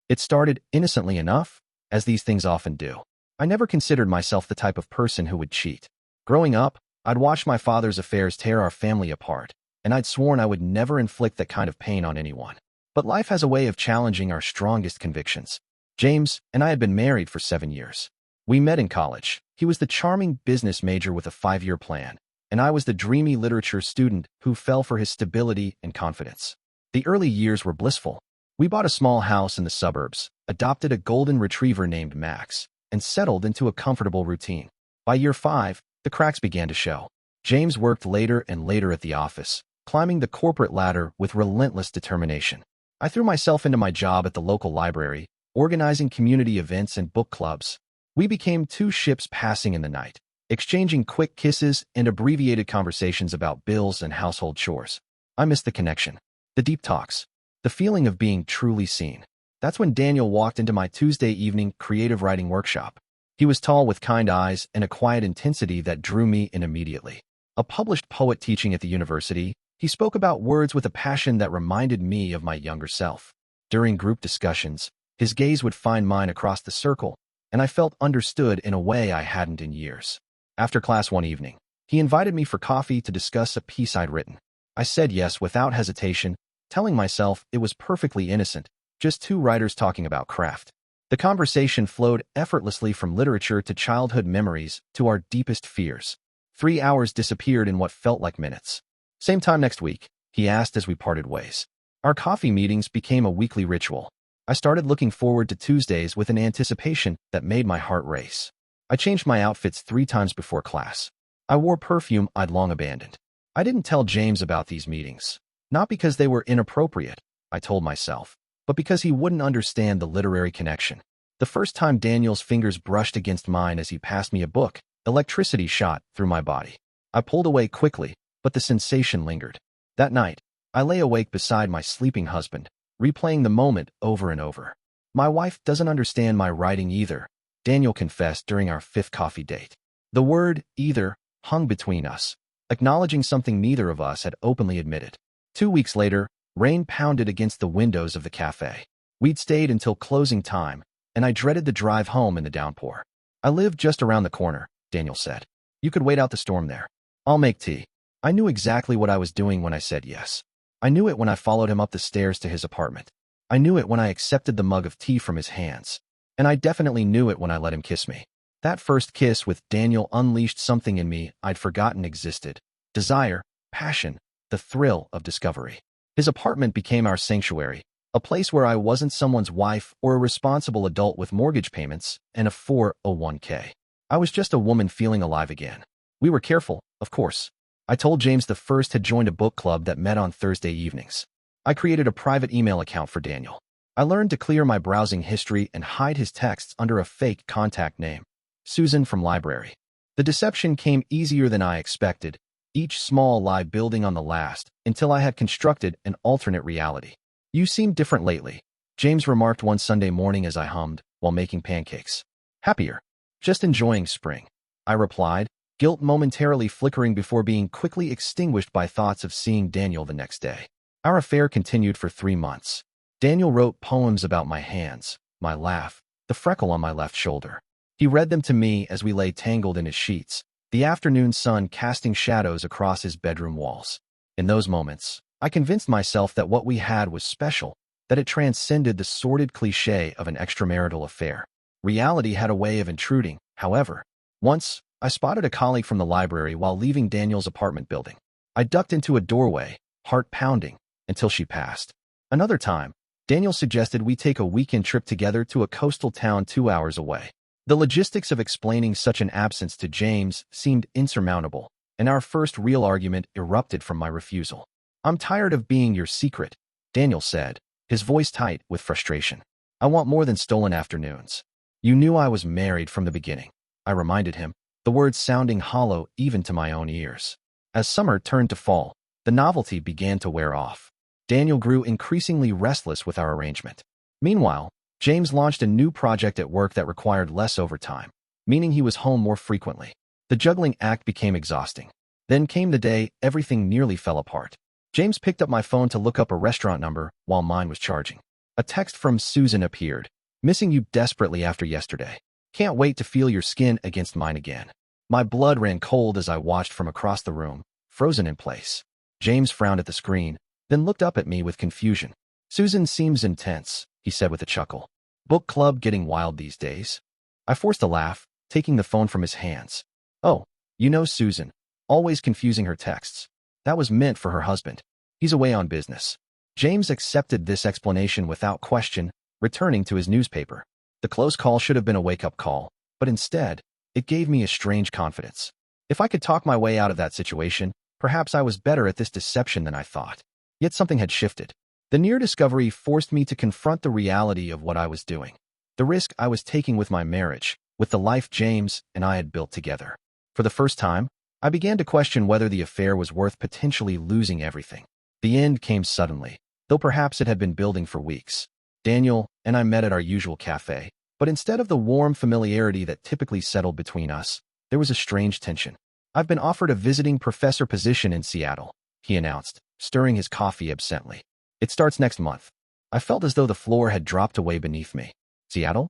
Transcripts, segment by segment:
It started innocently enough, as these things often do. I never considered myself the type of person who would cheat. Growing up, I'd watched my father's affairs tear our family apart, and I'd sworn I would never inflict that kind of pain on anyone. But life has a way of challenging our strongest convictions. James and I had been married for 7 years. We met in college. He was the charming business major with a 5-year plan, and I was the dreamy literature student who fell for his stability and confidence. The early years were blissful. We bought a small house in the suburbs, adopted a golden retriever named Max, and settled into a comfortable routine. By year 5, the cracks began to show. James worked later and later at the office, climbing the corporate ladder with relentless determination. I threw myself into my job at the local library, organizing community events and book clubs. We became two ships passing in the night, exchanging quick kisses and abbreviated conversations about bills and household chores. I missed the connection, the deep talks, the feeling of being truly seen. That's when Daniel walked into my Tuesday evening creative writing workshop. He was tall with kind eyes and a quiet intensity that drew me in immediately. A published poet teaching at the university, he spoke about words with a passion that reminded me of my younger self. During group discussions, his gaze would find mine across the circle, and I felt understood in a way I hadn't in years. After class one evening, he invited me for coffee to discuss a piece I'd written. I said yes without hesitation, telling myself it was perfectly innocent, just two writers talking about craft. The conversation flowed effortlessly from literature to childhood memories to our deepest fears. 3 hours disappeared in what felt like minutes. Same time next week, he asked as we parted ways. Our coffee meetings became a weekly ritual. I started looking forward to Tuesdays with an anticipation that made my heart race. I changed my outfits 3 times before class. I wore perfume I'd long abandoned. I didn't tell James about these meetings. Not because they were inappropriate, I told myself, but because he wouldn't understand the literary connection. The first time Daniel's fingers brushed against mine as he passed me a book, electricity shot through my body. I pulled away quickly, but the sensation lingered. That night, I lay awake beside my sleeping husband, replaying the moment over and over. My wife doesn't understand my writing either, Daniel confessed during our 5th coffee date. The word either hung between us, acknowledging something neither of us had openly admitted. 2 weeks later, rain pounded against the windows of the cafe. We'd stayed until closing time, and I dreaded the drive home in the downpour. I live just around the corner, Daniel said. You could wait out the storm there. I'll make tea. I knew exactly what I was doing when I said yes. I knew it when I followed him up the stairs to his apartment. I knew it when I accepted the mug of tea from his hands. And I definitely knew it when I let him kiss me. That first kiss with Daniel unleashed something in me I'd forgotten existed. Desire, passion, the thrill of discovery. His apartment became our sanctuary, a place where I wasn't someone's wife or a responsible adult with mortgage payments and a 401k. I was just a woman feeling alive again. We were careful, of course. I told James the first had joined a book club that met on Thursday evenings. I created a private email account for Daniel. I learned to clear my browsing history and hide his texts under a fake contact name, Susan from library. The deception came easier than I expected, each small lie building on the last, until I had constructed an alternate reality. You seem different lately, James remarked one Sunday morning as I hummed while making pancakes. Happier. Just enjoying spring, I replied, guilt momentarily flickering before being quickly extinguished by thoughts of seeing Daniel the next day. Our affair continued for 3 months. Daniel wrote poems about my hands, my laugh, the freckle on my left shoulder. He read them to me as we lay tangled in his sheets, the afternoon sun casting shadows across his bedroom walls. In those moments, I convinced myself that what we had was special, that it transcended the sordid cliché of an extramarital affair. Reality had a way of intruding, however. Once, I spotted a colleague from the library while leaving Daniel's apartment building. I ducked into a doorway, heart pounding, until she passed. Another time, Daniel suggested we take a weekend trip together to a coastal town 2 hours away. The logistics of explaining such an absence to James seemed insurmountable, and our first real argument erupted from my refusal. I'm tired of being your secret, Daniel said, his voice tight with frustration. I want more than stolen afternoons. You knew I was married from the beginning, I reminded him, the words sounding hollow even to my own ears. As summer turned to fall, the novelty began to wear off. Daniel grew increasingly restless with our arrangement. Meanwhile, James launched a new project at work that required less overtime, meaning he was home more frequently. The juggling act became exhausting. Then came the day everything nearly fell apart. James picked up my phone to look up a restaurant number while mine was charging. A text from Susan appeared. Missing you desperately after yesterday. Can't wait to feel your skin against mine again. My blood ran cold as I watched from across the room, frozen in place. James frowned at the screen, then looked up at me with confusion. Susan seems intense, he said with a chuckle. Book club getting wild these days? I forced a laugh, taking the phone from his hands. Oh, you know Susan. Always confusing her texts. That was meant for her husband. He's away on business. James accepted this explanation without question, returning to his newspaper. The close call should have been a wake-up call, but instead, it gave me a strange confidence. If I could talk my way out of that situation, perhaps I was better at this deception than I thought. Yet something had shifted. The near discovery forced me to confront the reality of what I was doing. The risk I was taking with my marriage, with the life James and I had built together. For the first time, I began to question whether the affair was worth potentially losing everything. The end came suddenly, though perhaps it had been building for weeks. Daniel and I met at our usual cafe, but instead of the warm familiarity that typically settled between us, there was a strange tension. I've been offered a visiting professor position in Seattle, he announced, stirring his coffee absently. It starts next month. I felt as though the floor had dropped away beneath me. Seattle?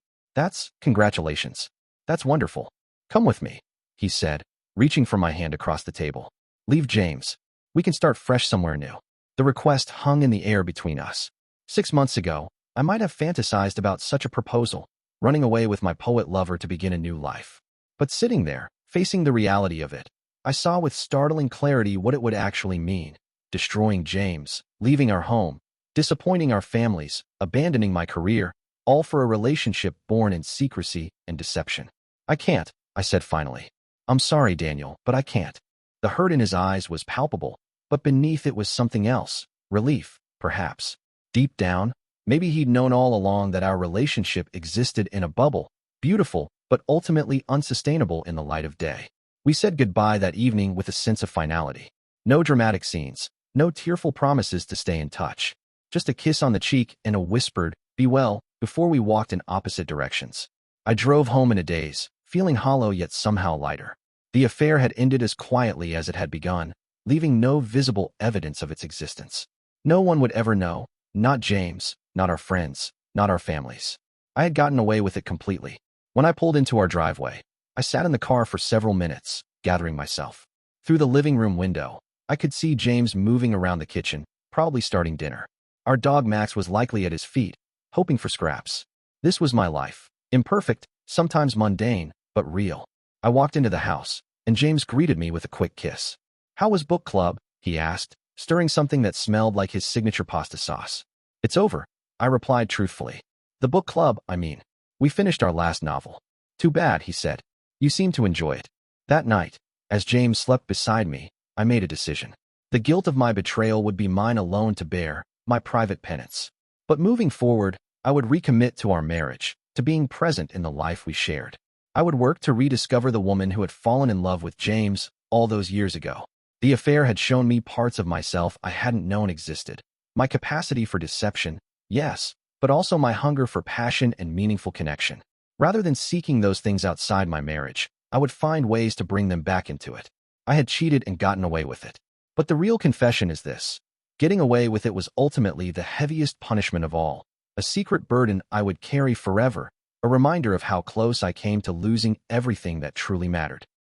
Congratulations. That's wonderful. Come with me, he said, reaching for my hand across the table. Leave James. We can start fresh somewhere new. The request hung in the air between us. 6 months ago, I might have fantasized about such a proposal, running away with my poet lover to begin a new life. But sitting there, facing the reality of it, I saw with startling clarity what it would actually mean. Destroying James, leaving our home, disappointing our families, abandoning my career, all for a relationship born in secrecy and deception. I can't, I said finally. I'm sorry, Daniel, but I can't. The hurt in his eyes was palpable, but beneath it was something else. Relief, perhaps. Deep down, maybe he'd known all along that our relationship existed in a bubble, beautiful, but ultimately unsustainable in the light of day. We said goodbye that evening with a sense of finality. No dramatic scenes, no tearful promises to stay in touch. Just a kiss on the cheek and a whispered, "Be well," before we walked in opposite directions. I drove home in a daze, feeling hollow yet somehow lighter. The affair had ended as quietly as it had begun, leaving no visible evidence of its existence. No one would ever know, not James, not our friends, not our families. I had gotten away with it completely. When I pulled into our driveway, I sat in the car for several minutes, gathering myself. Through the living room window, I could see James moving around the kitchen, probably starting dinner. Our dog Max was likely at his feet, hoping for scraps. This was my life. Imperfect, sometimes mundane, but real. I walked into the house, and James greeted me with a quick kiss. "How was book club?" he asked, stirring something that smelled like his signature pasta sauce. "It's over," I replied truthfully. "The book club, I mean. We finished our last novel." "Too bad," he said. "You seem to enjoy it." That night, as James slept beside me, I made a decision. The guilt of my betrayal would be mine alone to bear, my private penance. But moving forward, I would recommit to our marriage, to being present in the life we shared. I would work to rediscover the woman who had fallen in love with James all those years ago. The affair had shown me parts of myself I hadn't known existed. My capacity for deception, yes, but also my hunger for passion and meaningful connection. Rather than seeking those things outside my marriage, I would find ways to bring them back into it. I had cheated and gotten away with it. But the real confession is this. Getting away with it was ultimately the heaviest punishment of all, a secret burden I would carry forever, a reminder of how close I came to losing everything that truly mattered.